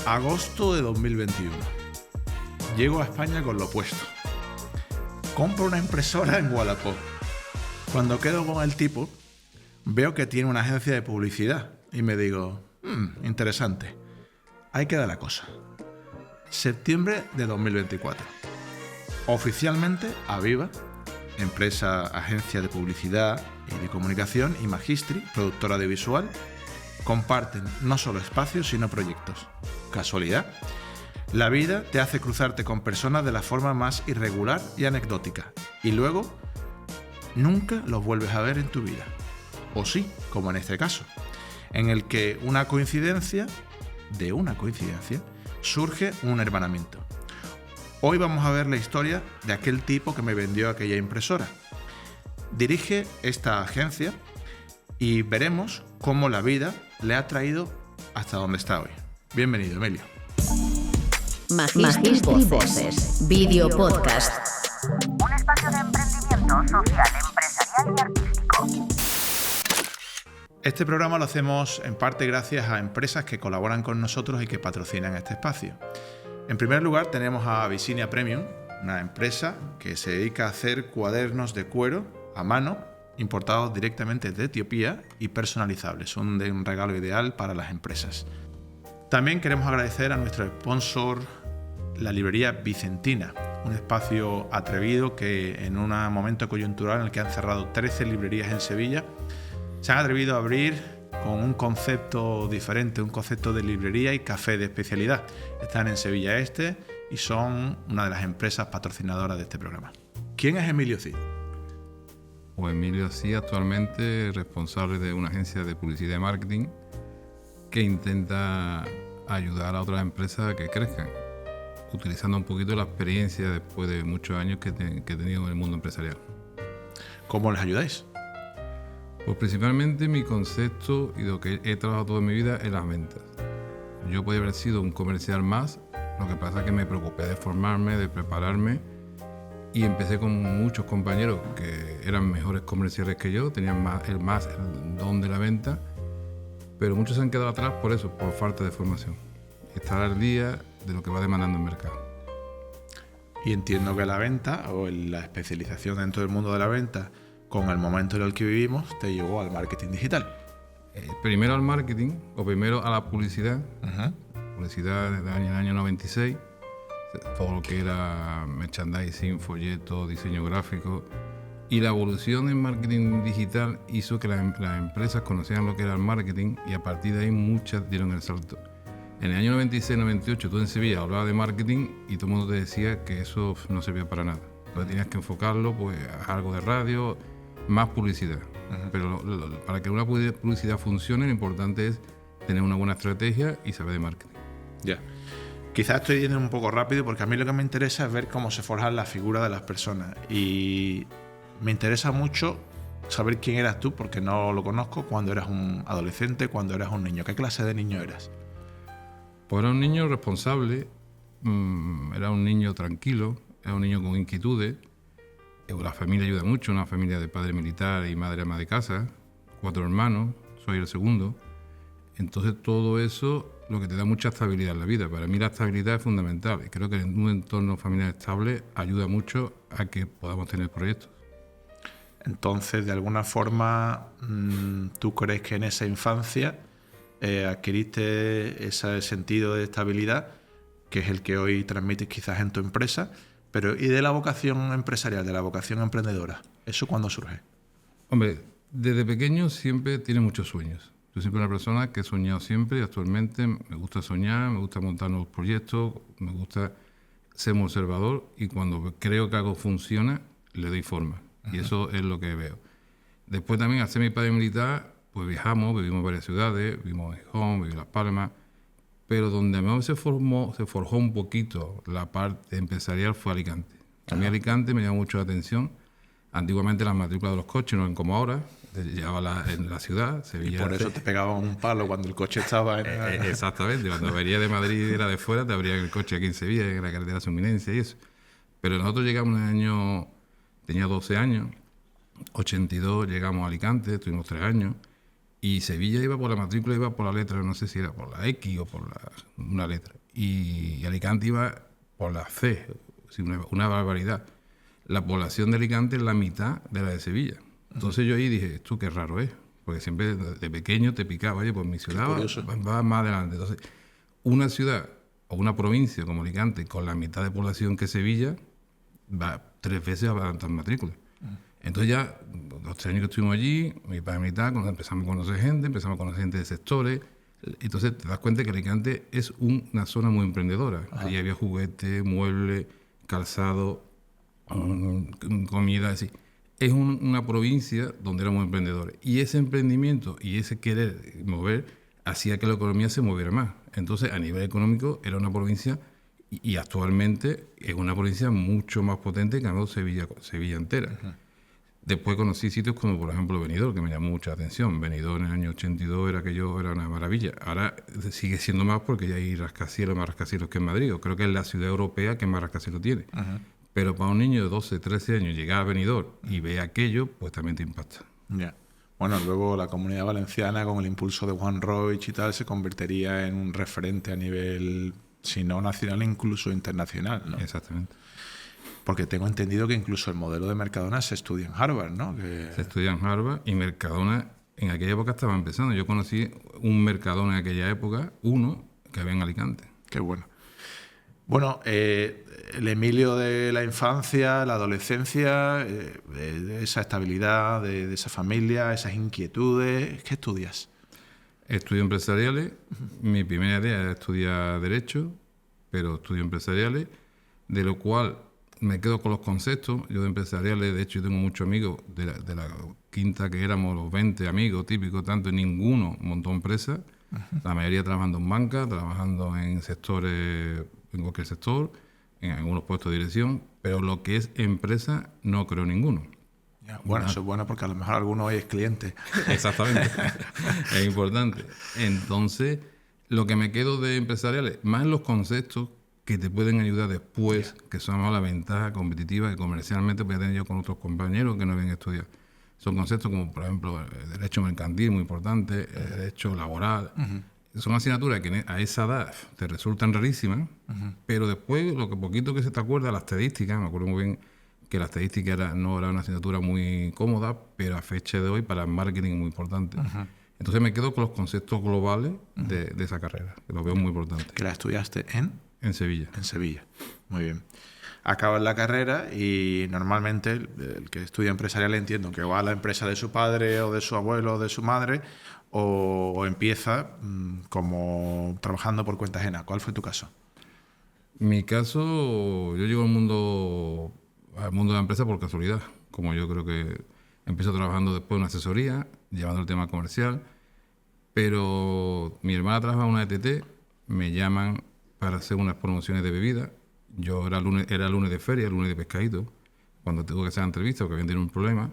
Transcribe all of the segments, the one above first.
Agosto de 2021. Llego a España con lo opuesto. Compro una impresora en Wallapop. Cuando quedo con el tipo, veo que tiene una agencia de publicidad y me digo, interesante. Ahí queda la cosa. Septiembre de 2024. Oficialmente, Aviva, empresa, agencia de publicidad y de comunicación, y Magistri, productora audiovisual, comparten no solo espacios, sino proyectos. ¿Casualidad? La vida te hace cruzarte con personas de la forma más irregular y anecdótica, y luego nunca los vuelves a ver en tu vida. O sí, como en este caso, en el que de una coincidencia, surge un hermanamiento. Hoy vamos a ver la historia de aquel tipo que me vendió aquella impresora. Dirige esta agencia y veremos cómo la vida le ha traído hasta donde está hoy. Bienvenido, Emilio. Magistri Voces, video podcast. Un espacio de emprendimiento social, empresarial y artístico. Este programa lo hacemos en parte gracias a empresas que colaboran con nosotros y que patrocinan este espacio. En primer lugar tenemos a Visinia Premium, una empresa que se dedica a hacer cuadernos de cuero a mano, importados directamente de Etiopía y personalizables, son un regalo ideal para las empresas. También queremos agradecer a nuestro sponsor, la librería Vicentina, un espacio atrevido que en un momento coyuntural en el que han cerrado 13 librerías en Sevilla, se han atrevido a abrir con un concepto diferente, un concepto de librería y café de especialidad. Están en Sevilla Este y son una de las empresas patrocinadoras de este programa. ¿Quién es Emilio Cid? Pues Emilio Cid, actualmente responsable de una agencia de publicidad y marketing que intenta ayudar a otras empresas a que crezcan, utilizando un poquito la experiencia después de muchos años que he tenido en el mundo empresarial. ¿Cómo les ayudáis? Pues principalmente mi concepto y lo que he trabajado toda mi vida es las ventas. Yo podía haber sido un comercial más, lo que pasa es que me preocupé de formarme, de prepararme, y empecé con muchos compañeros que eran mejores comerciales que yo, tenían el don de la venta, pero muchos se han quedado atrás por eso, por falta de formación. Estar al día de lo que va demandando el mercado. Y entiendo que la venta o la especialización dentro del mundo de la venta, con el momento en el que vivimos, te llevó al marketing digital. Primero al marketing, o primero a la publicidad. Publicidad desde el año 96, todo lo que era merchandising, folleto, diseño gráfico. Y la evolución en marketing digital hizo que las empresas conocieran lo que era el marketing, y a partir de ahí muchas dieron el salto. En el año 96-98 tú en Sevilla hablabas de marketing y todo el mundo te decía que eso no servía para nada. Entonces tenías que enfocarlo pues, a algo de radio, más publicidad. Pero para que una publicidad funcione, lo importante es tener una buena estrategia y saber de marketing. Ya. Quizás estoy yendo un poco rápido porque a mí lo que me interesa es ver cómo se forjan las figuras de las personas. Y me interesa mucho saber quién eras tú, porque no lo conozco, cuando eras un adolescente, cuando eras un niño. ¿Qué clase de niño eras? Pues era un niño responsable, era un niño tranquilo, era un niño con inquietudes. La familia ayuda mucho, una familia de padre militar y madre ama de casa, 4 hermanos, soy el segundo. Entonces todo eso lo que te da mucha estabilidad en la vida. Para mí la estabilidad es fundamental y creo que en un entorno familiar estable ayuda mucho a que podamos tener proyectos. Entonces, de alguna forma, ¿tú crees que en esa infancia adquiriste ese sentido de estabilidad, que es el que hoy transmites quizás en tu empresa? Pero ¿y de la vocación empresarial, de la vocación emprendedora? ¿Eso cuándo surge? Hombre, desde pequeño siempre tiene muchos sueños. Yo soy una persona que he soñado siempre y actualmente me gusta soñar, me gusta montar nuevos proyectos, me gusta ser un observador y cuando creo que algo funciona, le doy forma. Y eso es lo que veo. Después también, al ser mi padre militar, pues viajamos, vivimos en varias ciudades, vivimos en Gijón, vivimos en Las Palmas, pero donde más se forjó un poquito la parte empresarial fue Alicante. A mí Alicante me llamó mucho la atención. Antiguamente las matrículas de los coches no eran como ahora, llevaba en la ciudad, Sevilla. Y por eso te pegaban un palo cuando el coche estaba en... Exactamente, cuando venía de Madrid era de fuera, te abrían el coche aquí en Sevilla, en la carretera Su Eminencia y eso. Pero nosotros llegamos en el año, tenía 12 años, 82, llegamos a Alicante, estuvimos 3 años, Y Sevilla iba por la matrícula, iba por la letra, no sé si era por la X o por una letra. Y Alicante iba por la C, una barbaridad. La población de Alicante es la mitad de la de Sevilla. Entonces yo ahí dije, esto qué raro es, porque siempre de pequeño te picaba, oye, pues mi ciudad va más adelante. Entonces, una ciudad o una provincia como Alicante, con la mitad de población que Sevilla, va 3 veces a levantar matrícula. Entonces ya, los 3 años que estuvimos allí, mi padre y mi mitad, cuando empezamos a conocer gente de sectores, entonces te das cuenta que Alicante es una zona muy emprendedora. Allí había juguetes, muebles, calzado, comida, así. Es una provincia donde éramos emprendedores. Y ese emprendimiento y ese querer mover hacía que la economía se moviera más. Entonces, a nivel económico, era una provincia, y actualmente es una provincia mucho más potente que Sevilla entera. Después conocí sitios como, por ejemplo, Benidorm, que me llamó mucha atención. Benidorm en el año 82 era una maravilla. Ahora sigue siendo más porque ya hay rascacielos, más rascacielos que en Madrid. Yo creo que es la ciudad europea que más rascacielos tiene. Pero para un niño de 12, 13 años llegar a Benidorm y ver aquello, pues también te impacta. Ya. Bueno, luego la Comunidad Valenciana, con el impulso de Juan Roig y tal, se convertiría en un referente a nivel, si no nacional, incluso internacional, ¿no? Exactamente. Porque tengo entendido que incluso el modelo de Mercadona se estudia en Harvard, ¿no? Se estudia en Harvard, y Mercadona en aquella época estaba empezando. Yo conocí un Mercadona en aquella época, uno que había en Alicante. Qué bueno. Bueno, el Emilio de la infancia, la adolescencia, de esa estabilidad, de esa familia, esas inquietudes, ¿qué estudias? Estudio empresariales. Mi primera idea era estudiar Derecho, pero estudio empresariales, de lo cual me quedo con los conceptos. Yo de empresariales, de hecho, yo tengo muchos amigos de la quinta, que éramos los 20 amigos típicos, tanto, y ninguno montó empresa. La mayoría trabajando en banca, trabajando en sectores, en cualquier sector, en algunos puestos de dirección, pero lo que es empresa no creo ninguno. Ya, bueno, eso es bueno porque a lo mejor alguno hoy es cliente. Exactamente. Es importante. Entonces, lo que me quedo de empresariales, más los conceptos que te pueden ayudar después, que son más la ventaja competitiva que comercialmente voy a tener yo con otros compañeros que no habían estudiado. Son conceptos como, por ejemplo, el derecho mercantil, muy importante, el derecho laboral. Son asignaturas que a esa edad te resultan rarísimas, pero después, lo que poquito que se te acuerda, la estadística, me acuerdo muy bien que la estadística no era una asignatura muy cómoda, pero a fecha de hoy para el marketing es muy importante. Entonces me quedo con los conceptos globales de esa carrera, que lo veo muy importante. ¿Que la estudiaste En Sevilla. En Sevilla. Muy bien. Acabas la carrera y normalmente el que estudia empresarial, entiendo que va a la empresa de su padre o de su abuelo o de su madre, o empieza como trabajando por cuenta ajena. ¿Cuál fue tu caso? Mi caso, yo llego al mundo de la empresa por casualidad. Como yo creo que empiezo trabajando después en una asesoría, llevando el tema comercial, pero mi hermana trabaja en una ETT, me llaman para hacer unas promociones de bebida. Yo era lunes de feria, lunes de pescadito, cuando tuve que hacer la entrevista porque habían tenido un problema,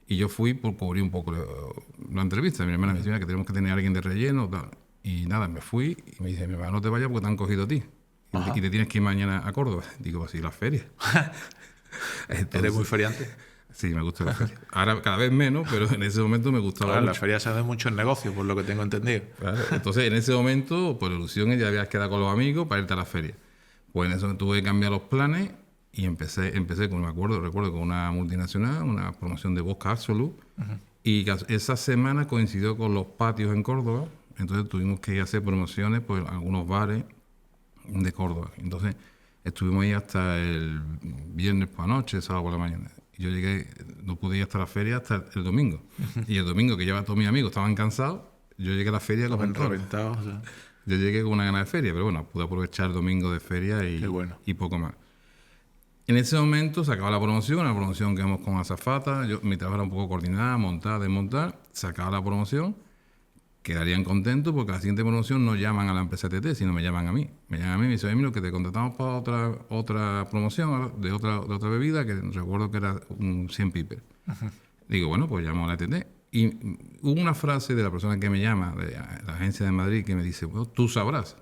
y yo fui por cubrir un poco la entrevista. Mi hermana me decía que tenemos que tener a alguien de relleno, tal. Y nada, me fui y me dice, mi hermana, no te vayas porque te han cogido a ti y te tienes que ir mañana a Córdoba. Digo, pues sí, las ferias. Entonces, ¿Eres muy feriante? Sí, me gusta la feria. Ahora cada vez menos, pero en ese momento me gustaba Claro, mucho. en la feria se hace mucho en negocio, por lo que tengo entendido. Claro. Entonces, en ese momento, por ilusión, ya habías quedado con los amigos para irte a la feria. Pues en eso tuve que cambiar los planes y empecé con, recuerdo, con una multinacional, una promoción de Vodka Absolut. Y esa semana coincidió con los patios en Córdoba. Entonces tuvimos que ir a hacer promociones por algunos bares de Córdoba. Entonces estuvimos ahí hasta el viernes por la noche, sábado por la mañana. Y yo llegué, no pude ir hasta la feria hasta el domingo. Y el domingo, que ya todos mis amigos estaban cansados, yo llegué a la feria con reventados. O sea. Yo llegué con una gana de feria, pero bueno, pude aprovechar el domingo de feria y poco más. En ese momento se acaba la promoción que vamos con azafata. Mi trabajo era un poco coordinar, montar, desmontar. Se acaba la promoción, quedarían contentos porque a la siguiente promoción no llaman a la empresa TT, sino me llaman a mí. Me llaman a mí y me dicen, Emilio, que te contratamos para otra promoción de otra bebida, que recuerdo que era un 100 piper. Digo, bueno, pues llamo a la TT. Y hubo una frase de la persona que me llama, de la agencia de Madrid, que me dice, bueno, tú sabrás.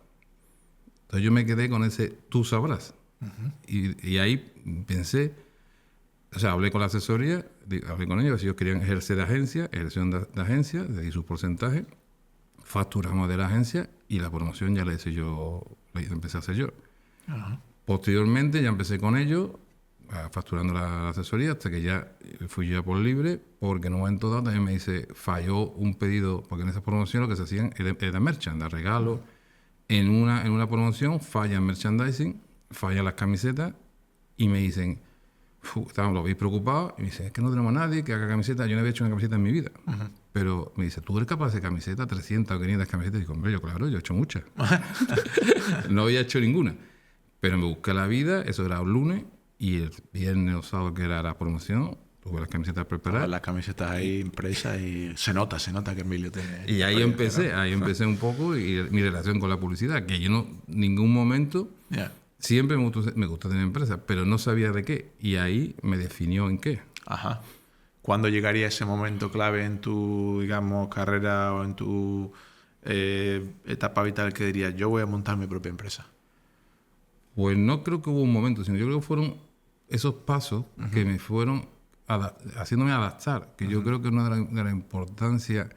Entonces yo me quedé con ese tú sabrás. Y ahí pensé, O sea, hablé con la asesoría, hablé con ellos, si ellos querían ejercer de agencia, ejercieron de agencia, le di sus porcentajes, facturamos de la agencia y la promoción ya la hice yo, la empecé a hacer yo. Ajá. Posteriormente ya empecé con ellos, facturando la asesoría, hasta que ya fui yo por libre, porque en un momento dado también me dice, falló un pedido, porque en esa promoción lo que se hacían era merchandising, regalos. En una promoción falla el merchandising, fallan las camisetas, y me dicen, lo veis preocupado, y me dicen, es que no tenemos a nadie que haga camisetas, yo no había hecho una camiseta en mi vida. Uh-huh. Pero me dice, ¿tú eres capaz de hacer camisetas, 300 o 500 camisetas? Y digo, hombre, yo claro, yo he hecho muchas. No había hecho ninguna. Pero me busqué la vida, eso era un lunes, y el viernes o sábado, que era la promoción, tuve las camisetas preparadas. Las camisetas ahí impresas y se nota que Emilio tiene... Y ahí empecé un poco y mi relación con la publicidad, que yo no, en ningún momento... Yeah. Siempre me gustó tener empresas, pero no sabía de qué. Y ahí me definió en qué. Ajá. ¿Cuándo llegaría ese momento clave en tu, digamos, carrera o en tu etapa vital que dirías, yo voy a montar mi propia empresa? Pues no creo que hubo un momento, sino yo creo que fueron esos pasos uh-huh. que me fueron haciéndome adaptar, que uh-huh. yo creo que una de la importancia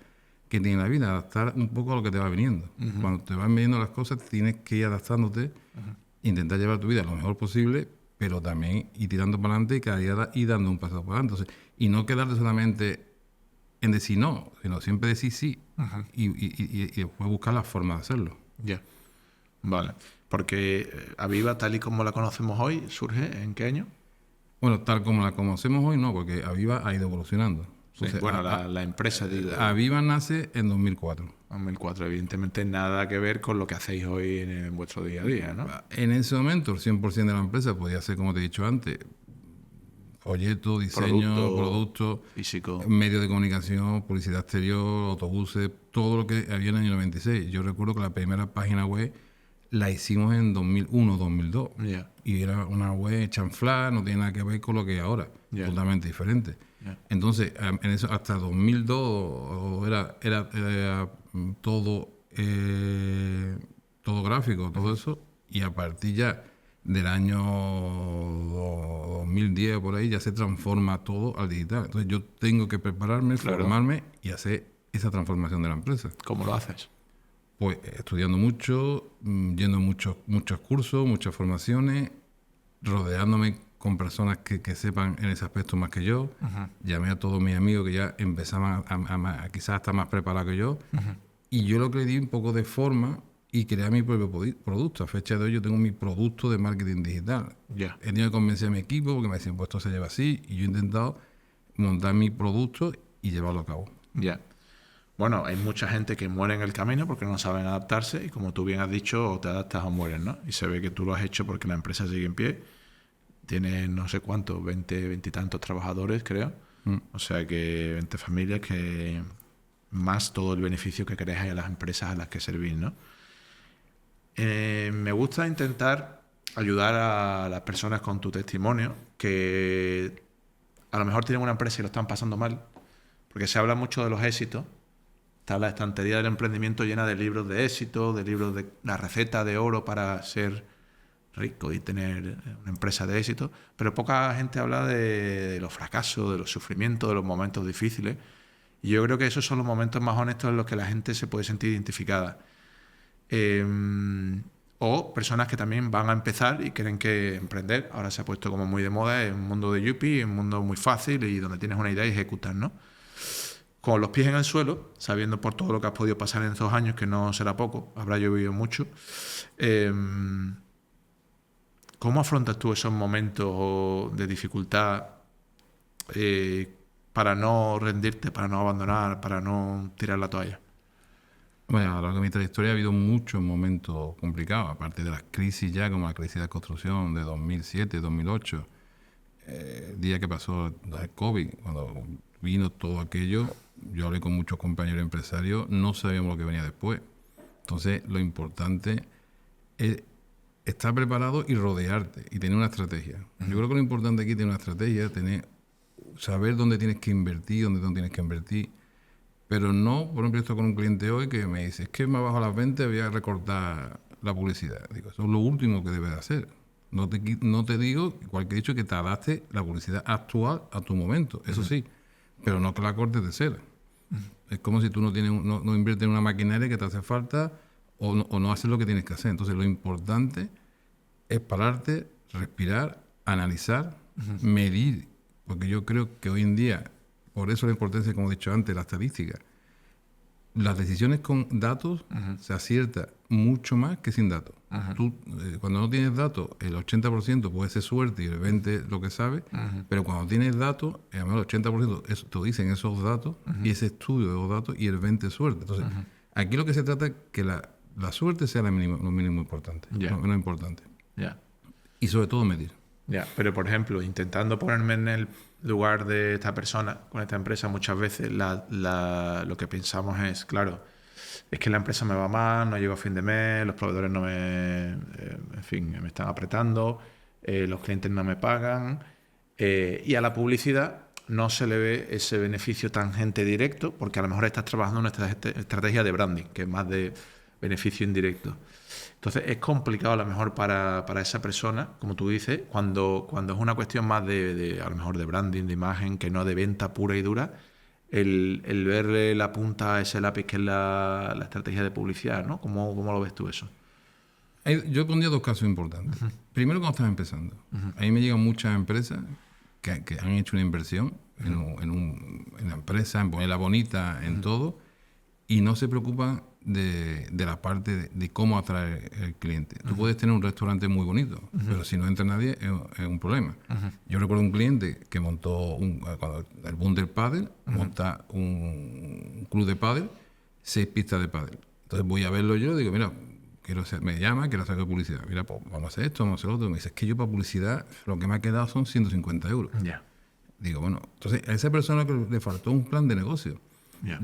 que tiene la vida, adaptar un poco a lo que te va viniendo. Uh-huh. Cuando te van viniendo las cosas, tienes que ir adaptándote, uh-huh. intentar llevar tu vida lo mejor posible, pero también ir tirando para adelante y cada día ir dando un paso para adelante. Entonces, y no quedarte solamente en decir no, sino siempre decir sí uh-huh. y después buscar la forma de hacerlo. Ya, yeah. Vale. Porque Aviva, tal y como la conocemos hoy, ¿surge en qué año? Bueno, tal como la conocemos hoy, no, porque Aviva ha ido evolucionando. Sí, entonces, bueno, la empresa, digo. Aviva nace en 2004. 2004, evidentemente nada que ver con lo que hacéis hoy en vuestro día a día, ¿no? En ese momento, el 100% de la empresa podía ser, como te he dicho antes, folleto, diseño, producto físico, medios de comunicación, publicidad exterior, autobuses, todo lo que había en el año 96. Yo recuerdo que la primera página web la hicimos en 2001, 2002. Yeah. Y era una web chanflada, no tiene nada que ver con lo que es ahora, yeah. totalmente diferente. Yeah. Entonces, en eso hasta 2002 era todo gráfico, todo eso, y a partir ya del año 2010 por ahí ya se transforma todo al digital. Entonces yo tengo que prepararme, formarme y hacer esa transformación de la empresa. ¿Cómo lo haces? Pues estudiando mucho, yendo a muchos cursos, muchas formaciones, rodeándome con personas que sepan en ese aspecto más que yo. Uh-huh. Llamé a todos mis amigos que ya empezaban a quizás estar más preparados que yo. Uh-huh. Y yo lo que le di un poco de forma y crear mi propio producto. A fecha de hoy yo tengo mi producto de marketing digital. Yeah. He tenido que convencer a mi equipo porque me decían, pues esto se lleva así. Y yo he intentado montar mi producto y llevarlo a cabo. Ya. Yeah. Bueno, hay mucha gente que muere en el camino porque no saben adaptarse y como tú bien has dicho, o te adaptas o mueres, ¿no? Y se ve que tú lo has hecho porque la empresa sigue en pie. Tienes no sé cuántos, 20 y tantos trabajadores, creo. O sea que 20 familias, que más todo el beneficio que queréis a las empresas a las que servís, ¿no? Me gusta intentar ayudar a las personas con tu testimonio que a lo mejor tienen una empresa y lo están pasando mal, porque se habla mucho de los éxitos. Está la estantería del emprendimiento llena de libros de éxito, de libros de la receta de oro para ser rico y tener una empresa de éxito, pero poca gente habla de los fracasos, de los sufrimientos, de los momentos difíciles. Y yo creo que esos son los momentos más honestos en los que la gente se puede sentir identificada. O personas que también van a empezar y creen que emprender, ahora se ha puesto como muy de moda, es un mundo de yuppie, es un mundo muy fácil y donde tienes una idea y ejecutas, ¿no? Con los pies en el suelo, sabiendo por todo lo que has podido pasar en estos años, que no será poco, habrá llovido mucho. ¿Cómo afrontas tú esos momentos de dificultad para no rendirte, para no abandonar, para no tirar la toalla? Bueno, a lo largo de mi trayectoria ha habido muchos momentos complicados, aparte de las crisis ya, como la crisis de la construcción de 2007, 2008, el día que pasó el COVID, cuando vino todo aquello, yo hablé con muchos compañeros empresarios, no sabíamos lo que venía después. Entonces, lo importante es estar preparado y rodearte y tener una estrategia. Uh-huh. Yo creo que lo importante aquí es tener una estrategia, saber dónde tienes que invertir, dónde no tienes que invertir. Pero no, por ejemplo, estoy con un cliente hoy que me dice, es que me bajo las ventas, voy a recortar la publicidad. Digo, eso es lo último que debes de hacer. No te digo, igual que he dicho, que te adapte la publicidad actual a tu momento, eso sí, pero no que la cortes de cera. Es como si tú no inviertes en una maquinaria que te hace falta o no haces lo que tienes que hacer. Entonces lo importante es pararte, respirar, analizar, medir, porque yo creo que hoy en día, por eso la importancia, como he dicho antes, la estadística. Las decisiones con datos se acierta mucho más que sin datos. Tú, cuando no tienes datos, el 80% puede ser suerte y el 20% lo que sabes, pero cuando tienes datos, además el 80% te dicen esos datos y ese estudio de los datos y el 20% es suerte. Entonces, aquí lo que se trata es que la suerte sea lo mínimo importante, lo menos importante. Y sobre todo medir. Pero por ejemplo, intentando ponerme en el lugar de esta persona, con esta empresa, muchas veces lo que pensamos es, claro, es que la empresa me va mal, no llego a fin de mes, los proveedores no me están apretando, los clientes no me pagan, y a la publicidad no se le ve ese beneficio tangente directo, porque a lo mejor estás trabajando en una estrategia de branding, que es más de beneficio indirecto. Entonces es complicado a lo mejor para esa persona, como tú dices, cuando es una cuestión más de a lo mejor de branding, de imagen, que no de venta pura y dura, el verle la punta a ese lápiz que es la estrategia de publicidad, ¿no? ¿Cómo lo ves tú eso? Yo pondría dos casos importantes. Primero, cuando estás empezando. A mí me llegan muchas empresas que han hecho una inversión en la empresa, en ponerla bonita, en todo, y no se preocupan de la parte de cómo atraer el cliente. Tú puedes tener un restaurante muy bonito, pero si no entra nadie es un problema. Yo recuerdo un cliente que montó cuando el boom del pádel, monta un club de pádel, 6 pistas de pádel. Entonces voy a verlo yo y digo, mira, me llama, quiero hacer publicidad. Mira, pues vamos a hacer esto, vamos a hacer lo otro. Y me dice, es que yo para publicidad lo que me ha quedado son 150 euros. Digo, bueno, entonces a esa persona que le faltó un plan de negocio.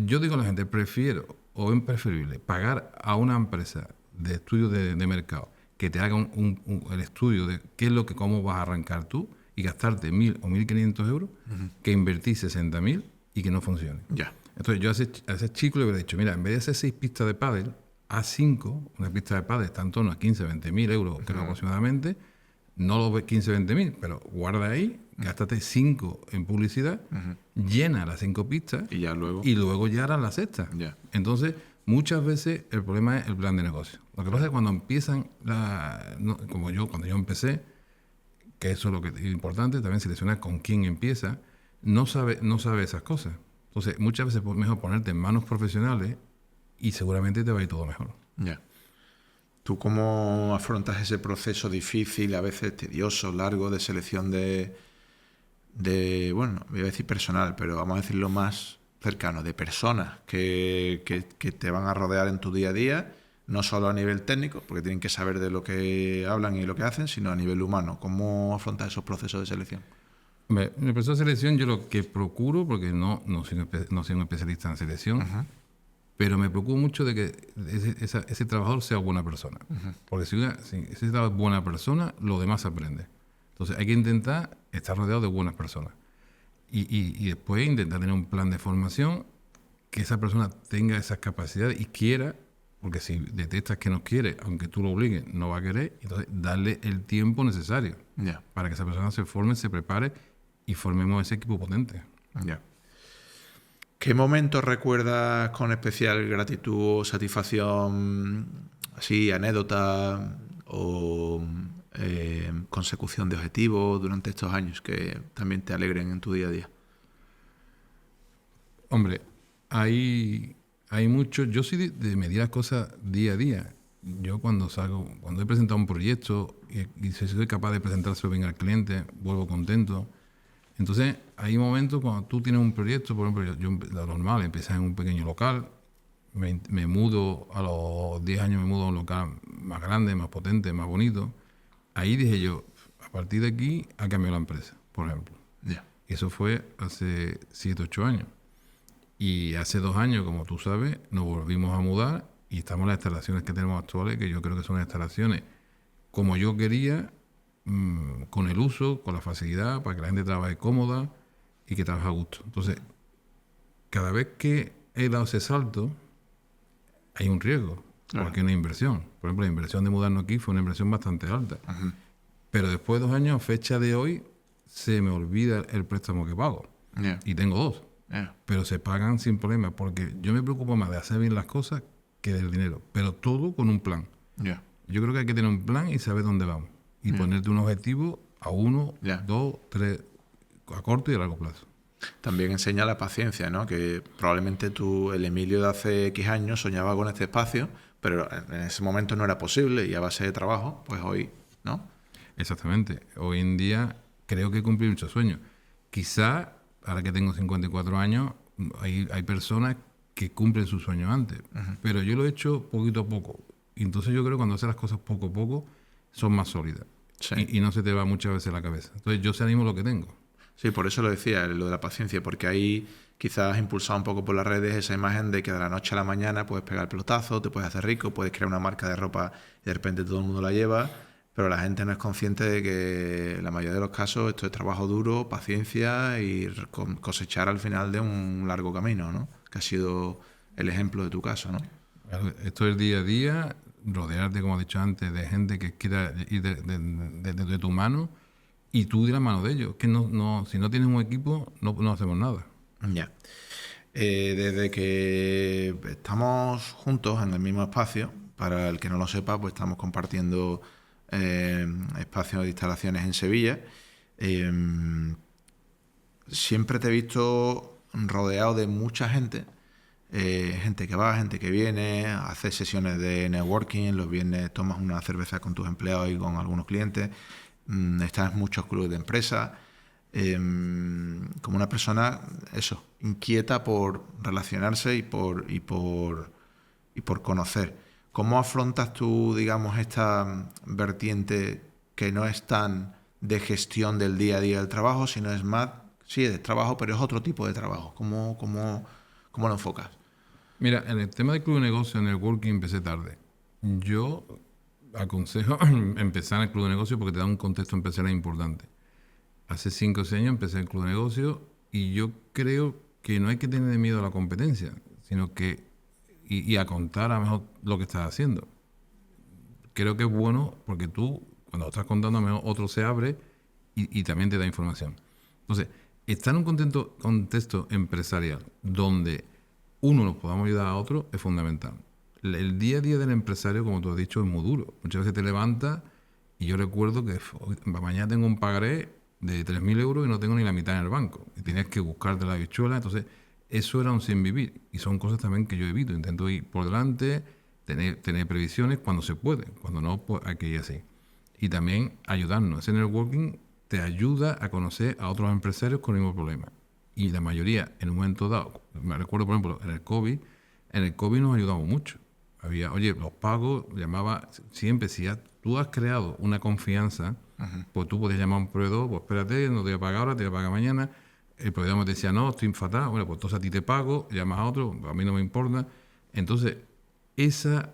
Yo digo a la gente, prefiero o es preferible pagar a una empresa de estudio de mercado que te haga el estudio de cómo vas a arrancar tú y gastarte 1.000 o 1.500 euros que invertir 60.000 y que no funcione. Entonces yo a ese chico le hubiera dicho, mira, en vez de hacer 6 pistas de pádel, haz 5, una pista de pádel está en torno a 15, 20.000 euros, creo aproximadamente, no lo ves 15, 20.000, pero guarda ahí, gástate 5 en publicidad, llena las 5 pistas y luego ya harás la sexta. Entonces, muchas veces el problema es el plan de negocio. Lo que pasa es que cuando empiezan, cuando yo empecé, que eso es lo que es importante, también seleccionar con quién empieza, no sabe esas cosas. Entonces, muchas veces es mejor ponerte en manos profesionales y seguramente te va a ir todo mejor. ¿Tú cómo afrontas ese proceso difícil, a veces tedioso, largo, de selección de bueno, voy a decir personal, pero vamos a decirlo más cercano, de personas que te van a rodear en tu día a día, no solo a nivel técnico, porque tienen que saber de lo que hablan y lo que hacen, sino a nivel humano? ¿Cómo afrontas esos procesos de selección? En el proceso de selección yo lo que procuro, porque no soy un especialista en selección, pero me preocupo mucho de que ese trabajador sea buena persona. Porque si ese trabajador es buena persona, lo demás se aprende. Entonces hay que intentar estar rodeado de buenas personas. Y después intentar tener un plan de formación que esa persona tenga esas capacidades y quiera, porque si detectas que no quiere, aunque tú lo obligues, no va a querer, entonces darle el tiempo necesario para que esa persona se forme, se prepare y formemos ese equipo potente. ¿Qué momentos recuerdas con especial gratitud o satisfacción, así, anécdota o consecución de objetivos durante estos años que también te alegren en tu día a día? Hombre, hay mucho. Yo soy de medir las cosas día a día. Yo cuando he presentado un proyecto y soy capaz de presentárselo bien al cliente, vuelvo contento. Entonces, hay momentos cuando tú tienes un proyecto, por ejemplo, yo lo normal, empiezas en un pequeño local, me mudo, a los 10 años me mudo a un local más grande, más potente, más bonito. Ahí dije yo, a partir de aquí ha cambiado la empresa, por ejemplo. Y eso fue hace 7, 8 años. Y hace 2 años, como tú sabes, nos volvimos a mudar y estamos en las instalaciones que tenemos actuales, que yo creo que son instalaciones como yo quería, con el uso, con la facilidad, para que la gente trabaje cómoda y que trabaje a gusto. Entonces, cada vez que he dado ese salto, hay un riesgo, porque hay una inversión. Por ejemplo, la inversión de mudarnos aquí fue una inversión bastante alta. Pero después de 2 años, a fecha de hoy, se me olvida el préstamo que pago. Yeah. Y tengo 2. Yeah. Pero se pagan sin problema, porque yo me preocupo más de hacer bien las cosas que del dinero. Pero todo con un plan. Yeah. Yo creo que hay que tener un plan y saber dónde vamos. Y ponerte un objetivo a 1, Yeah. 2, 3, a corto y a largo plazo. También enseña la paciencia, ¿no? Que probablemente tú, el Emilio de hace X años, soñaba con este espacio, pero en ese momento no era posible y a base de trabajo, pues hoy, ¿no? Exactamente. Hoy en día creo que he cumplido muchos sueños. Quizá, ahora que tengo 54 años, hay personas que cumplen sus sueños antes. Pero yo lo he hecho poquito a poco. Y entonces yo creo que cuando haces las cosas poco a poco, son más sólidas. Sí. Y no se te va muchas veces la cabeza. Entonces yo sé animo lo que tengo. Sí, por eso lo decía, lo de la paciencia, porque ahí quizás has impulsado un poco por las redes esa imagen de que de la noche a la mañana puedes pegar el pelotazo, te puedes hacer rico, puedes crear una marca de ropa y de repente todo el mundo la lleva, pero la gente no es consciente de que en la mayoría de los casos esto es trabajo duro, paciencia y cosechar al final de un largo camino, ¿no? Que ha sido el ejemplo de tu caso, ¿no? Esto es día a día, rodearte, como he dicho antes, de gente que quiera ir de tu mano y tú de la mano de ellos. Que si no tienes un equipo, no hacemos nada. Ya. Desde que estamos juntos en el mismo espacio, para el que no lo sepa, pues estamos compartiendo espacios de instalaciones en Sevilla. Siempre te he visto rodeado de mucha gente. Gente que va, gente que viene, haces sesiones de networking, los viernes tomas una cerveza con tus empleados y con algunos clientes, estás en muchos clubes de empresa, como una persona, eso, inquieta por relacionarse y por conocer. ¿Cómo afrontas tú, digamos, esta vertiente que no es tan de gestión del día a día del trabajo, sino es más, sí, de trabajo, pero es otro tipo de trabajo? ¿Cómo lo enfocas? Mira, en el tema del club de negocio, en el networking, empecé tarde. Yo aconsejo empezar en el club de negocio porque te da un contexto empresarial importante. Hace 5 o 6 años empecé en el club de negocio y yo creo que no hay que tener miedo a la competencia, sino que y a contar a lo mejor lo que estás haciendo. Creo que es bueno porque tú, cuando estás contando, a lo mejor otro se abre y también te da información. Entonces, estar en un contexto empresarial donde uno nos podamos ayudar a otro es fundamental. El día a día del empresario, como tú has dicho, es muy duro. Muchas veces te levantas y yo recuerdo que mañana tengo un pagaré de 3.000 euros y no tengo ni la mitad en el banco. Y tienes que buscarte la bichuela. Entonces, eso era un sin vivir. Y son cosas también que yo evito. Intento ir por delante, tener previsiones cuando se puede. Cuando no, pues hay que ir así. Y también ayudarnos. Ese networking te ayuda a conocer a otros empresarios con el mismo problema. Y la mayoría, en un momento dado, me recuerdo, por ejemplo, en el COVID nos ayudamos mucho. Oye, los pagos, llamaba siempre, si tú has creado una confianza, pues tú podías llamar a un proveedor, pues espérate, no te voy a pagar ahora, te voy a pagar mañana. El proveedor te decía, no, estoy fatal, bueno, pues entonces a ti te pago, llamas a otro, a mí no me importa. Entonces, esa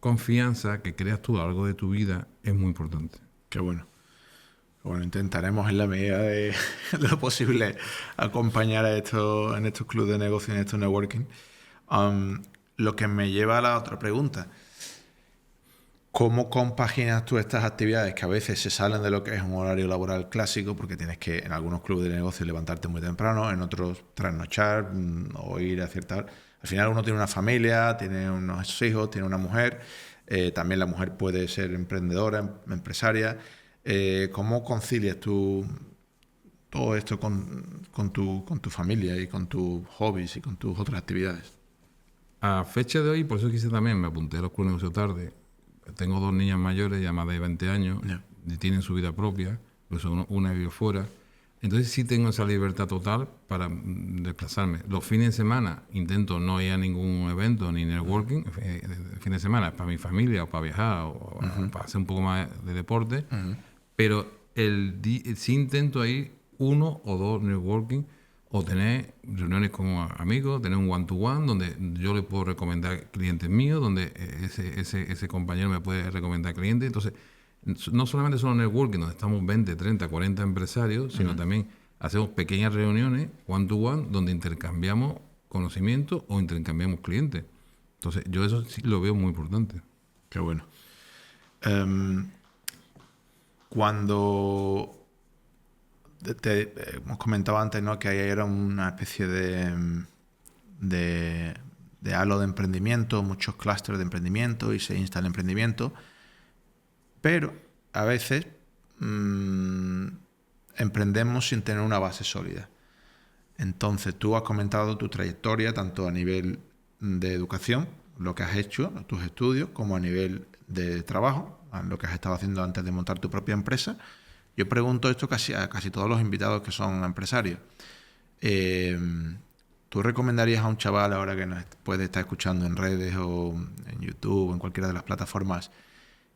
confianza que creas tú a lo largo de tu vida es muy importante. Qué bueno. Bueno, intentaremos en la medida de lo posible acompañar en estos clubes de negocio, en estos networking. Lo que me lleva a la otra pregunta. ¿Cómo compaginas tú estas actividades que a veces se salen de lo que es un horario laboral clásico? Porque tienes que, en algunos clubes de negocio, levantarte muy temprano, en otros trasnochar o ir a cierta hora. Al final uno tiene una familia, tiene unos hijos, tiene una mujer. También la mujer puede ser emprendedora, empresaria. ¿Cómo concilias tú todo esto con tu familia y con tus hobbies y con tus otras actividades? A fecha de hoy, por eso quise también, me apunté a los clubes de negocio tarde. Tengo 2 niñas mayores, ya más de 20 años, y tienen su vida propia, pues una vive fuera. Entonces sí tengo esa libertad total para desplazarme. Los fines de semana intento no ir a ningún evento ni networking. El fin de semana es para mi familia o para viajar o para hacer un poco más de deporte. Pero sí intento ir 1 o 2 networking o tener reuniones con amigos, tener un one-to-one donde yo le puedo recomendar clientes míos, donde ese compañero me puede recomendar clientes. Entonces, no solamente son networking donde estamos 20, 30, 40 empresarios, sino también hacemos pequeñas reuniones one-to-one donde intercambiamos conocimientos o intercambiamos clientes. Entonces, yo eso sí lo veo muy importante. Qué bueno. Cuando hemos comentado antes, ¿no?, que ahí era una especie de halo de emprendimiento, muchos clústeres de emprendimiento y se insta el emprendimiento, pero a veces emprendemos sin tener una base sólida. Entonces tú has comentado tu trayectoria tanto a nivel de educación, lo que has hecho, tus estudios, como a nivel de trabajo, lo que has estado haciendo antes de montar tu propia empresa. Yo pregunto esto a casi todos los invitados que son empresarios. ¿Tú recomendarías a un chaval ahora que nos puede estar escuchando en redes o en YouTube o en cualquiera de las plataformas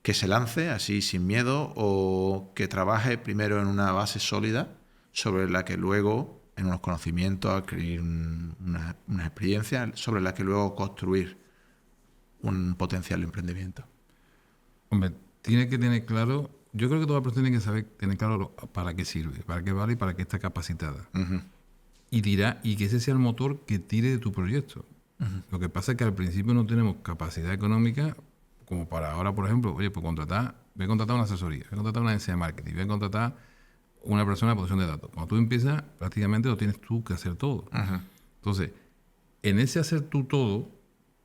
que se lance así sin miedo, o que trabaje primero en una base sólida sobre la que luego, en unos conocimientos, adquirir una experiencia sobre la que luego construir un potencial emprendimiento? Hombre, tiene que tener claro, yo creo que toda persona tiene que saber, tener claro para qué sirve, para qué vale y para qué está capacitada. Uh-huh. Y que ese sea el motor que tire de tu proyecto. Uh-huh. Lo que pasa es que al principio no tenemos capacidad económica como para ahora, por ejemplo, oye, pues voy a contratar una asesoría, voy a contratar una agencia de marketing, voy a contratar una persona de protección de datos. Cuando tú empiezas, prácticamente lo tienes tú que hacer todo. Uh-huh. Entonces, en ese hacer tú todo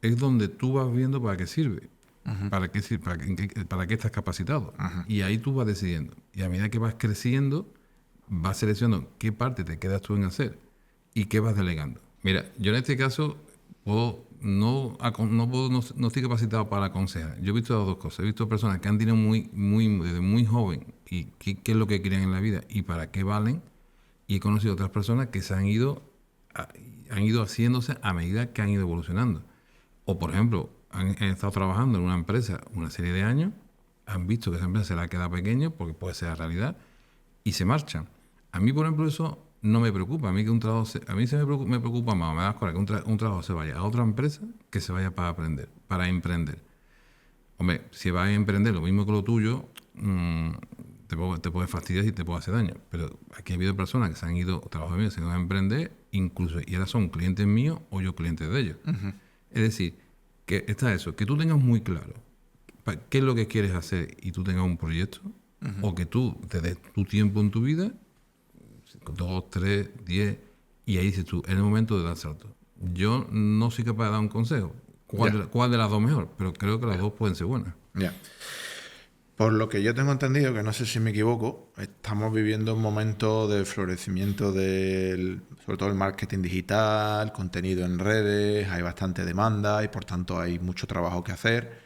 es donde tú vas viendo para qué sirve, uh-huh, para qué estás capacitado. Uh-huh. Y ahí tú vas decidiendo. Y a medida que vas creciendo, vas seleccionando qué parte te quedas tú en hacer y qué vas delegando. Mira, yo en este caso no estoy capacitado para aconsejar. Yo he visto dos cosas. He visto personas que han tenido desde muy joven y qué es lo que querían en la vida y para qué valen. Y he conocido otras personas que se han ido haciéndose a medida que han ido evolucionando. O, por ejemplo, han estado trabajando en una empresa una serie de años, han visto que esa empresa se la queda pequeña, porque puede ser la realidad, y se marchan. A mí, por ejemplo, eso no me preocupa. A mí me preocupa más, me da coraje que un trabajo se vaya a otra empresa que se vaya para emprender. Hombre, si vas a emprender lo mismo que lo tuyo, te puede fastidiar y te puede hacer daño. Pero aquí ha habido personas que se han ido, trabajos míos, se han ido a emprender, incluso, y ahora son clientes míos o yo clientes de ellos. Uh-huh. Es decir, que está eso, que tú tengas muy claro qué es lo que quieres hacer y tú tengas un proyecto, uh-huh, o que tú te des tu tiempo en tu vida, 2, 3, 10, y ahí dices tú, es el momento de dar salto. Yo no soy capaz de dar un consejo, cuál de las dos mejor, pero creo que las dos pueden ser buenas. Ya. Por lo que yo tengo entendido, que no sé si me equivoco, estamos viviendo un momento de florecimiento sobre todo el marketing digital, contenido en redes, hay bastante demanda y por tanto hay mucho trabajo que hacer.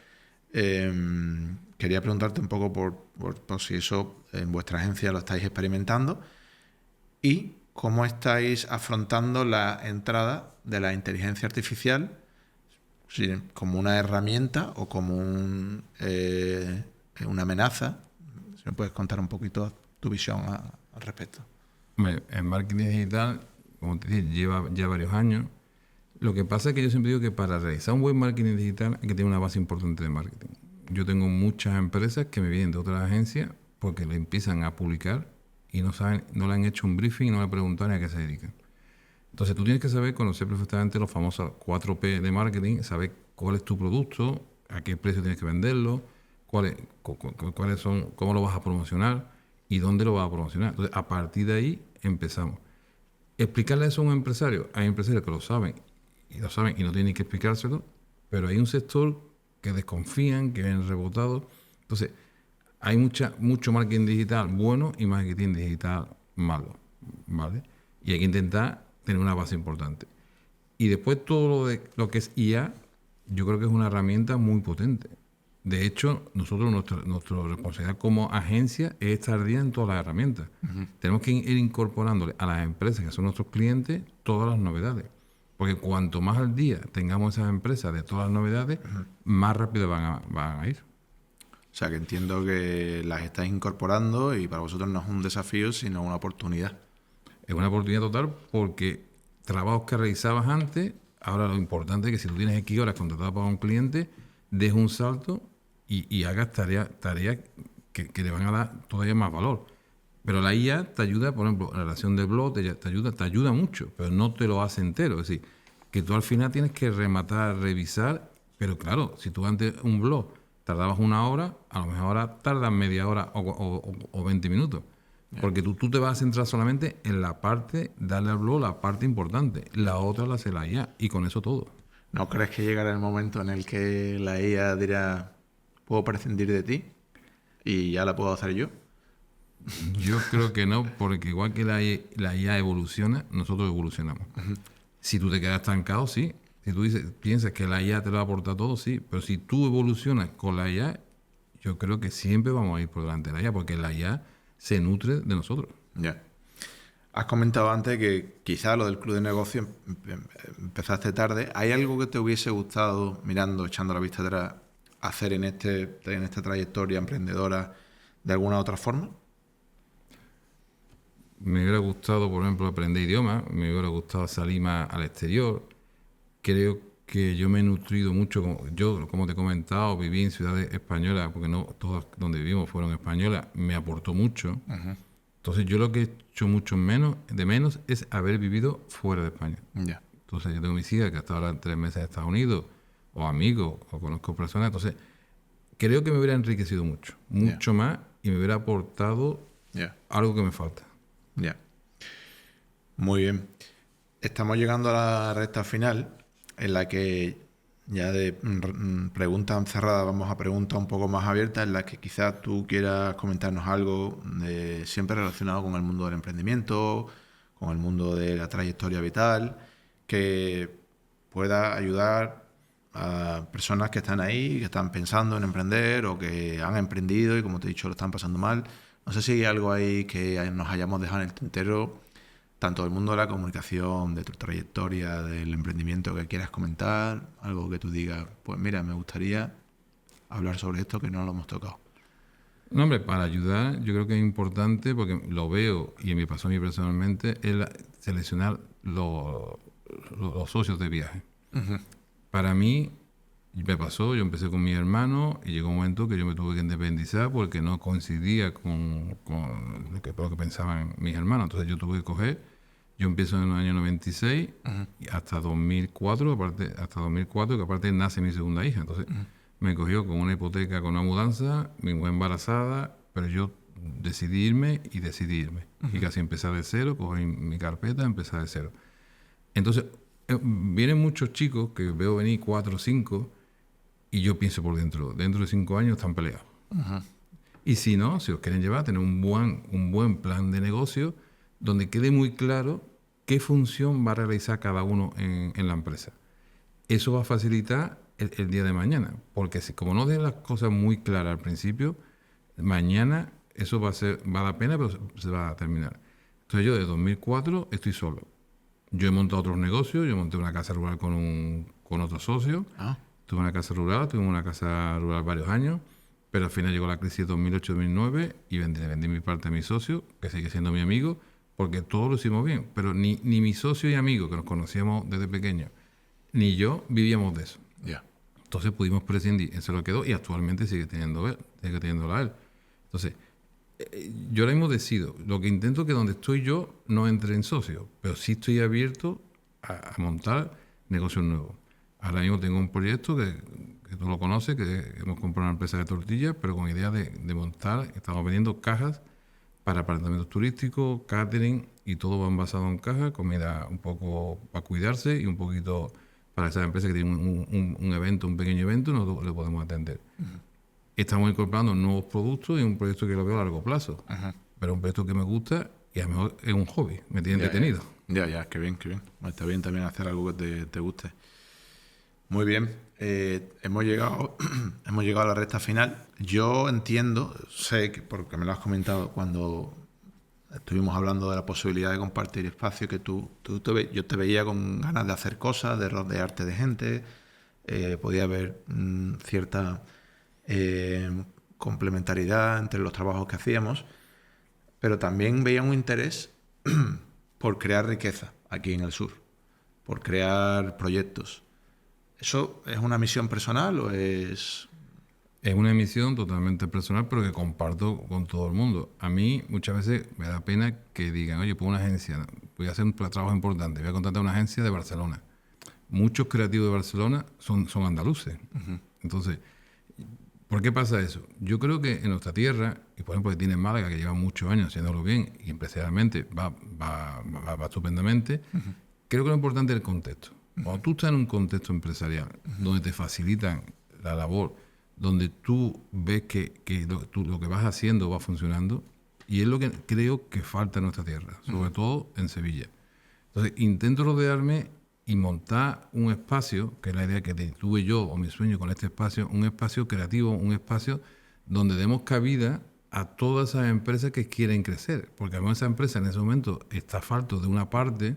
Quería preguntarte un poco por si eso en vuestra agencia lo estáis experimentando y cómo estáis afrontando la entrada de la inteligencia artificial, como una herramienta o como una amenaza. Si me puedes contar un poquito tu visión al respecto. Hombre, el marketing digital, como te dije, lleva ya varios años. Lo que pasa es que yo siempre digo que para realizar un buen marketing digital hay que tener una base importante de marketing. Yo tengo muchas empresas que me vienen de otras agencias porque le empiezan a publicar y no le han hecho un briefing y no le preguntan a qué se dedican. Entonces tú tienes que conocer perfectamente los famosos 4P de marketing, saber cuál es tu producto, a qué precio tienes que venderlo, cuáles son, cómo lo vas a promocionar y dónde lo vas a promocionar. Entonces, a partir de ahí empezamos. Explicarle eso a un empresario. Hay empresarios que lo saben y no tienen que explicárselo, pero hay un sector que desconfían, que ven rebotados. Entonces, hay mucho marketing digital bueno y marketing digital malo, ¿vale? Y hay que intentar tener una base importante. Y después todo lo que es IA, yo creo que es una herramienta muy potente. De hecho, nosotros, nuestra responsabilidad como agencia es estar al día en todas las herramientas. Uh-huh. Tenemos que ir incorporándole a las empresas que son nuestros clientes todas las novedades. Porque cuanto más al día tengamos esas empresas de todas las novedades, uh-huh, más rápido van a ir. O sea, que entiendo que las estáis incorporando y para vosotros no es un desafío, sino una oportunidad. Es una oportunidad total porque trabajos que realizabas antes, ahora lo importante es que si tú tienes X horas contratadas para un cliente, des un salto y hagas tareas que le van a dar todavía más valor. Pero la IA te ayuda, por ejemplo, la relación de blog te ayuda mucho, pero no te lo hace entero. Es decir, que tú al final tienes que rematar, revisar, pero claro, si tú antes un blog tardabas 1 hora, a lo mejor ahora tardas media hora o 20 minutos. Porque tú te vas a centrar solamente en la parte, darle al blog la parte importante. La otra la hace la IA y con eso todo. ¿No crees que llegará el momento en el que la IA dirá, puedo prescindir de ti y ya la puedo hacer yo? Yo creo que no, porque igual que la IA evoluciona, nosotros evolucionamos. Si tú te quedas estancado, sí. Si tú piensas que la IA te lo va a aportar todo, sí. Pero si tú evolucionas con la IA, yo creo que siempre vamos a ir por delante de la IA, porque la IA se nutre de nosotros. Ya. Has comentado antes que quizá lo del club de negocios empezaste tarde. ¿Hay algo que te hubiese gustado, mirando, echando la vista atrás, hacer en esta trayectoria emprendedora de alguna otra forma? Me hubiera gustado, por ejemplo, aprender idiomas, me hubiera gustado salir más al exterior. Creo que yo me he nutrido mucho, yo, como te he comentado, viví en ciudades españolas, porque no todas donde vivimos fueron españolas, me aportó mucho. Entonces yo lo que he hecho mucho de menos es haber vivido fuera de España. Entonces yo tengo mis hijas que hasta ahora 3 meses en Estados Unidos, o amigos, o conozco personas, entonces creo que me hubiera enriquecido mucho más, y me hubiera aportado algo que me falta. Muy bien. Estamos llegando a la recta final, en la que ya de preguntas cerradas vamos a preguntas un poco más abiertas, en las que quizás tú quieras comentarnos algo siempre relacionado con el mundo del emprendimiento, con el mundo de la trayectoria vital, que pueda ayudar a personas que están ahí, que están pensando en emprender o que han emprendido y, como te he dicho, lo están pasando mal. No sé si hay algo ahí que nos hayamos dejado en el tintero, tanto del mundo de la comunicación, de tu trayectoria, del emprendimiento, que quieras comentar, algo que tú digas, pues mira, me gustaría hablar sobre esto que no lo hemos tocado. No, hombre, para ayudar yo creo que es importante, porque lo veo y me pasó a mí personalmente, es seleccionar los socios de viaje. Para mí, me pasó, yo empecé con mi hermano y llegó un momento que yo me tuve que independizar porque no coincidía con lo que pensaban mis hermanos. Entonces yo tuve que coger. Yo empiezo en el año 96 y hasta 2004, que aparte nace mi segunda hija. Entonces me cogió con una hipoteca, con una mudanza, mi mujer embarazada, pero yo decidí irme. Y casi empezar de cero, cogí mi carpeta, empezar de cero. Entonces vienen muchos chicos que veo venir 4 o 5 y yo pienso por dentro de 5 años están peleados. Y si no, si os quieren llevar, tener un buen plan de negocio donde quede muy claro qué función va a realizar cada uno en la empresa. Eso va a facilitar el día de mañana, porque como no dejan las cosas muy claras al principio, mañana eso va a dar pena, pero se va a terminar. Entonces yo de 2004 estoy solo. Yo he montado otros negocios, yo monté una casa rural con otro socio, tuve una casa rural varios años, pero al final llegó la crisis de 2008-2009 y vendí mi parte a mi socio, que sigue siendo mi amigo, porque todo lo hicimos bien, pero ni mi socio y amigo, que nos conocíamos desde pequeños, ni yo vivíamos de eso. Entonces pudimos prescindir, él se lo quedó y actualmente sigue teniéndola él. Entonces, yo ahora mismo decido, lo que intento es que donde estoy yo no entre en socios, pero sí estoy abierto a montar negocios nuevos. Ahora mismo tengo un proyecto que tú lo conoces, que hemos comprado una empresa de tortillas, pero con idea de montar, estamos vendiendo cajas para apartamentos turísticos, catering, y todo va basado en cajas, comida un poco para cuidarse y un poquito para esas empresas que tienen un evento, un pequeño evento, nosotros le podemos atender. Estamos incorporando nuevos productos y un proyecto que lo veo a largo plazo, pero un proyecto que me gusta y a lo mejor es un hobby, me tiene entretenido. Ya, qué bien. Está bien también hacer algo que te guste. Muy bien, hemos llegado a la recta final. Yo entiendo, sé, porque me lo has comentado cuando estuvimos hablando de la posibilidad de compartir espacio, que yo te veía con ganas de hacer cosas, de rodearte de gente, podía haber cierta complementariedad entre los trabajos que hacíamos, pero también veía un interés por crear riqueza aquí en el sur, por crear proyectos. ¿Eso es una misión personal o es...? Es una misión totalmente personal, pero que comparto con todo el mundo. A mí muchas veces me da pena que digan, oye, pues una agencia, voy a hacer un trabajo importante, voy a contratar una agencia de Barcelona. Muchos creativos de Barcelona son andaluces. Entonces, ¿Por qué pasa eso? Yo creo que en nuestra tierra, y por ejemplo que tiene Málaga, que lleva muchos años haciéndolo bien y empresarialmente va estupendamente, creo que lo importante es el contexto. Cuando tú estás en un contexto empresarial donde te facilitan la labor, donde tú ves que lo que vas haciendo va funcionando, y es lo que creo que falta en nuestra tierra, sobre todo en Sevilla. Entonces intento rodearme y montar un espacio, que es la idea que tuve yo, o mi sueño con este espacio, un espacio creativo, un espacio donde demos cabida a todas esas empresas que quieren crecer, porque además esa empresa en ese momento está falto de una parte,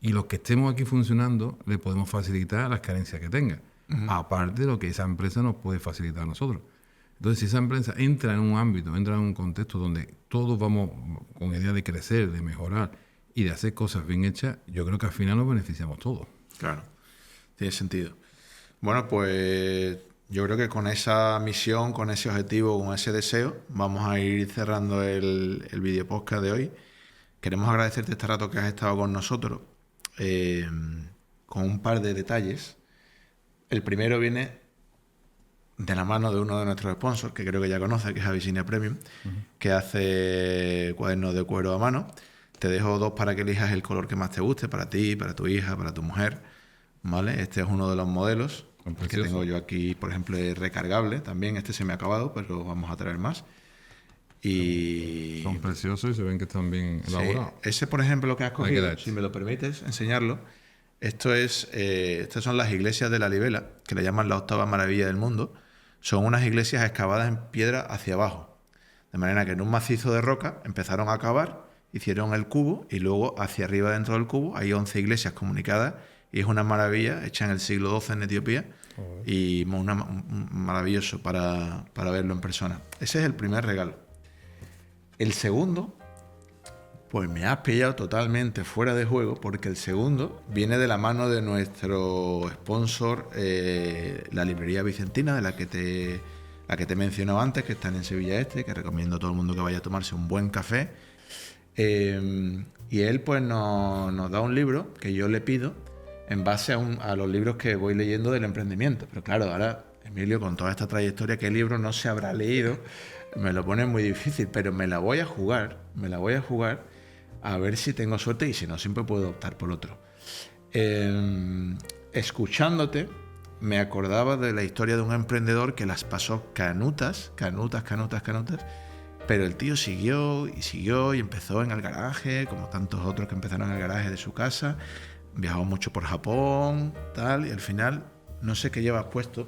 y los que estemos aquí funcionando le podemos facilitar las carencias que tenga, aparte de lo que esa empresa nos puede facilitar a nosotros. Entonces, si esa empresa entra en un ámbito, entra en un contexto donde todos vamos con idea de crecer, de mejorar y de hacer cosas bien hechas, yo creo que al final nos beneficiamos todos. Claro, tiene sentido. Bueno, pues yo creo que con esa misión, con ese objetivo, con ese deseo, vamos a ir cerrando el video podcast de hoy. Queremos agradecerte este rato que has estado con nosotros, con un par de detalles. El primero viene de la mano de uno de nuestros sponsors, que creo que ya conoce, que es Abyssinia Premium, que hace cuadernos de cuero a mano. Te dejo 2 para que elijas el color que más te guste, para ti, para tu hija, para tu mujer, ¿vale? Este es uno de los modelos que tengo yo aquí, por ejemplo, es recargable también. Este se me ha acabado, pero vamos a traer más. Y son preciosos y se ven que están bien elaborados. Sí, ese, por ejemplo, que has cogido, si me lo permites enseñarlo, estas son las iglesias de la Libela, que le llaman la 8ª maravilla del mundo. Son unas iglesias excavadas en piedra hacia abajo, de manera que en un macizo de roca empezaron a cavar, hicieron el cubo y luego hacia arriba dentro del cubo hay 11 iglesias comunicadas, y es una maravilla hecha en el siglo XII en Etiopía, y maravilloso para verlo en persona. Ese es el primer regalo. El segundo, pues me has pillado totalmente fuera de juego, porque el segundo viene de la mano de nuestro sponsor, la librería Vicentina, de la que te he mencionado antes, que están en Sevilla Este, que recomiendo a todo el mundo que vaya a tomarse un buen café. Y él pues nos da un libro que yo le pido en base a los libros que voy leyendo del emprendimiento. Pero claro, ahora, Emilio, con toda esta trayectoria, ¿qué libro no se habrá leído? Me lo pone muy difícil, pero me la voy a jugar a ver si tengo suerte, y si no, siempre puedo optar por otro. Escuchándote, me acordaba de la historia de un emprendedor que las pasó canutas, pero el tío siguió y empezó en el garaje, como tantos otros que empezaron en el garaje de su casa, viajó mucho por Japón, tal, y al final, no sé qué llevas puesto,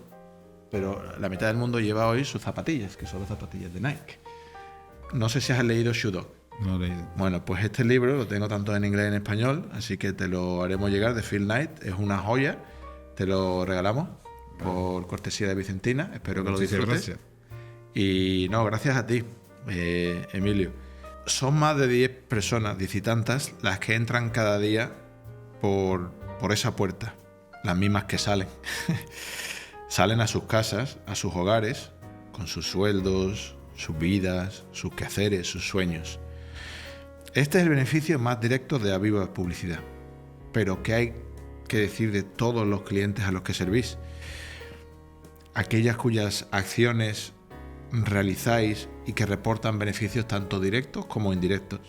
pero la mitad del mundo lleva hoy sus zapatillas, que son las zapatillas de Nike. No sé si has leído Shoe Dog. No he leído. Bueno, pues este libro lo tengo tanto en inglés como en español, así que te lo haremos llegar, de Phil Knight. Es una joya, te lo regalamos por cortesía de Vicentina. Espero que lo disfrutes. Gracias. Y no, gracias a ti, Emilio. Son más de 10 personas, 10 y tantas, las que entran cada día por esa puerta, las mismas que salen. Salen a sus casas, a sus hogares, con sus sueldos, sus vidas, sus quehaceres, sus sueños. Este es el beneficio más directo de Aviva Publicidad. Pero ¿qué hay que decir de todos los clientes a los que servís? Aquellas cuyas acciones realizáis y que reportan beneficios tanto directos como indirectos.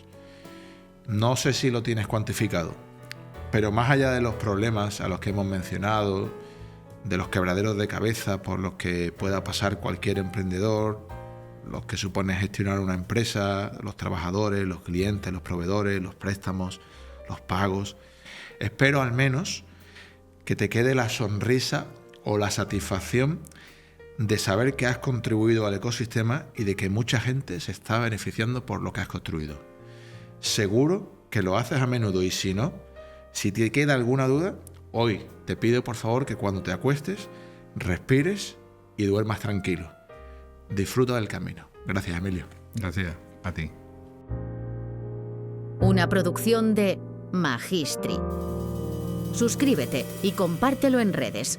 No sé si lo tienes cuantificado, pero más allá de los problemas a los que hemos mencionado, de los quebraderos de cabeza por los que pueda pasar cualquier emprendedor, los que supone gestionar una empresa, los trabajadores, los clientes, los proveedores, los préstamos, los pagos, espero al menos que te quede la sonrisa o la satisfacción de saber que has contribuido al ecosistema y de que mucha gente se está beneficiando por lo que has construido. Seguro que lo haces a menudo, y si no, si te queda alguna duda, hoy te pido por favor que cuando te acuestes, respires y duermas tranquilo. Disfruta del camino. Gracias, Emilio. Gracias a ti. Una producción de Magistri. Suscríbete y compártelo en redes.